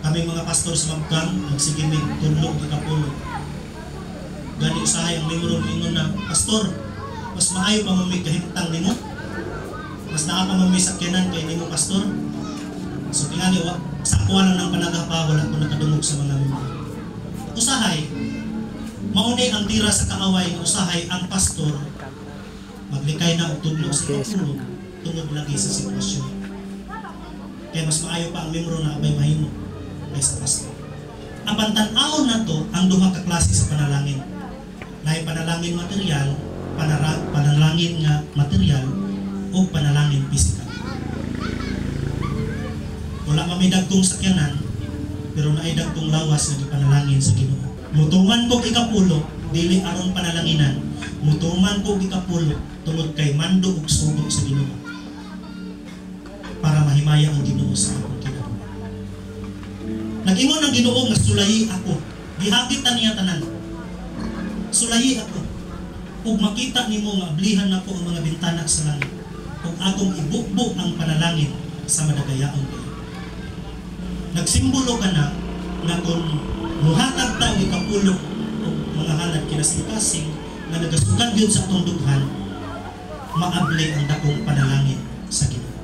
Kami mga pastor sa Mabgang, nagsigimig, tulog, ikapulo. Gani usahay ang memoro ninyo na, Pastor, mas maayo pa mamay kahintang nimo. Mas nakapamamay sakyanan kay nimo, Pastor. So tingani, sakwa lang ng panagapa, wala ko nakadungog sa mga memoro. Usahay, maunay ang tira sa kaaway, usahay ang pastor, maglikay na o tudlo sa ikapulo, tungod lagi sa sitwasyon. Kaya mas maayo pa ang memoro na abay mahimo sa pastor. Ang pantanawon na to ang duha ka klase sa panalangin. Lahi panalangin material, panalangin nga material o panalangin pisikal. Wala kami dagkong sakyanan, pero naay dagkong lawas nga gipanalangin sa Ginoo. Mutuman ko ikapulo, dili aron panalanginan. Mutuman ko ikapulo tungod kay mando ug sugo sa Ginoo. Para mahimaya ang Ginoo sa akong kinabuhi. Nag-ingon ang Ginoo nga sulayi ako. Gihagitan niya tanan. Sulayi ako. Ug makita nimo nga ablihan nako ang mga bintana sa langit. Ug akong ibukbok ang panalangin sa madagayaon kayo. Nagsimbolo ka na nga kung muhatag ta og ikapulo og mga halad kinasing-kasing nga nagasugad gyud sa atong dughan, maable ang dakong panalangin sa Ginoo.